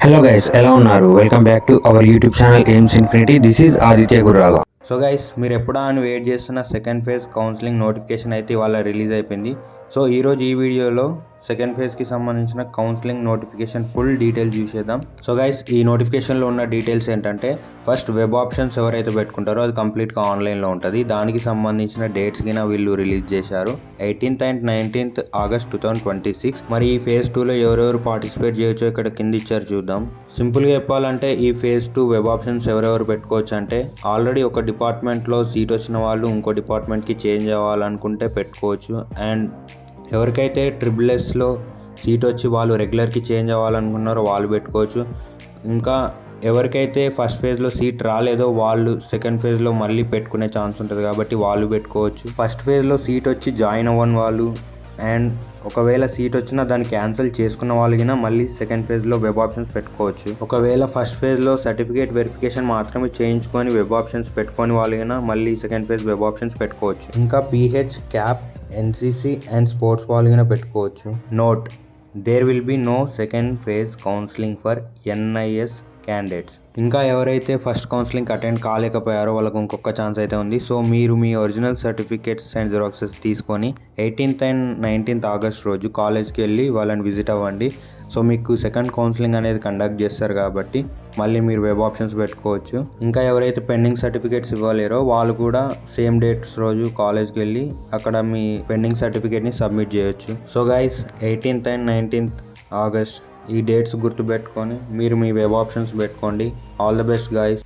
Hello guys, ఎలా ఉన్నారు? Welcome back to our YouTube channel Aims Infinity. This is Aditya Gurrala. So guys, మీరు ఎప్పుడా అని వెయిట్ చేస్తున్న సెకండ్ ఫేజ్ కౌన్సిలింగ్ నోటిఫికేషన్ అయితే ఇవాళ రిలీజ్ అయిపోయింది. సో ఈరోజు ఈ వీడియోలో సెకండ్ ఫేజ్కి సంబంధించిన కౌన్సిలింగ్ నోటిఫికేషన్ ఫుల్ డీటెయిల్స్ చూసేద్దాం. సో గైస్, ఈ నోటిఫికేషన్లో ఉన్న డీటెయిల్స్ ఏంటంటే, ఫస్ట్ వెబ్ ఆప్షన్స్ ఎవరైతే పెట్టుకుంటారో అది కంప్లీట్గా ఆన్లైన్లో ఉంటుంది. దానికి సంబంధించిన డేట్స్ కింద వీళ్ళు రిలీజ్ చేశారు 18th and 19th August 2026. మరి ఈ ఫేజ్ 2లో ఎవరెవరు పార్టిసిపేట్ చేయొచ్చో ఇక్కడ కింద ఇచ్చారు, చూద్దాం. సింపుల్గా చెప్పాలంటే ఈ ఫేజ్ 2 వెబ్ ఆప్షన్స్ ఎవరెవరు పెట్టుకోవచ్చు అంటే, ఆల్రెడీ ఒక డిపార్ట్మెంట్లో సీట్ వచ్చిన వాళ్ళు ఇంకో డిపార్ట్మెంట్కి చేంజ్ అవ్వాలనుకుంటే పెట్టుకోవచ్చు. అండ్ ఎవరికైతే SSSలో సీట్ వచ్చి వాళ్ళు రెగ్యులర్కి చేంజ్ అవ్వాలనుకున్నారో వాళ్ళు పెట్టుకోవచ్చు. ఇంకా ఎవరికైతే ఫస్ట్ ఫేజ్లో సీట్ రాలేదో వాళ్ళు సెకండ్ ఫేజ్లో మళ్ళీ పెట్టుకునే ఛాన్స్ ఉంటుంది కాబట్టి వాళ్ళు పెట్టుకోవచ్చు. ఫస్ట్ ఫేజ్లో సీట్ వచ్చి జాయిన్ అవ్వని వాళ్ళు అండ్ ఒకవేళ సీట్ వచ్చినా దాన్ని క్యాన్సిల్ చేసుకున్న వాళ్ళకినా మళ్ళీ సెకండ్ ఫేజ్లో వెబ్ ఆప్షన్స్ పెట్టుకోవచ్చు. ఒకవేళ ఫస్ట్ ఫేజ్లో సర్టిఫికేట్ వెరిఫికేషన్ మాత్రమే చేయించుకొని వెబ్ ఆప్షన్స్ పెట్టుకొని వాళ్ళకినా మళ్ళీ సెకండ్ ఫేజ్ వెబ్ ఆప్షన్స్ పెట్టుకోవచ్చు. ఇంకా PH, CAP, NCC and sports వాళ్ళకినా పెట్టుకోవచ్చు. Note: there will be no second phase counselling for NIS candidates. ఇంకా ఎవరైతే ఫస్ట్ కౌన్సిలింగ్ అటెండ్ కాలేకపోయారో వాళ్ళకు ఇంకొక ఛాన్స్ అయితే ఉంది. సో మీరు మీ ఒరిజినల్ సర్టిఫికేట్స్ అండ్ జిరాక్సెస్ తీసుకొని 18th and 19th August రోజు కాలేజ్కి వెళ్ళి వాళ్ళని విజిట్ అవ్వండి. సో మీకు సెకండ్ కౌన్సిలింగ్ అనేది కండక్ట్ చేస్తారు కాబట్టి మళ్ళీ మీరు వెబ్ ఆప్షన్స్ పెట్టుకోవచ్చు. ఇంకా ఎవరైతే పెండింగ్ సర్టిఫికేట్స్ ఇవ్వలేరో వాళ్ళు కూడా సేమ్ డేట్స్ రోజు కాలేజ్కి వెళ్ళి అక్కడ మీ పెండింగ్ సర్టిఫికేట్ని సబ్మిట్ చేయొచ్చు. So guys, 18th and 19th August ఈ డేట్స్ గుర్తుపెట్టుకొని మీరు మీ వెబ్ ఆప్షన్స్ పెట్టుకోండి. All the best guys.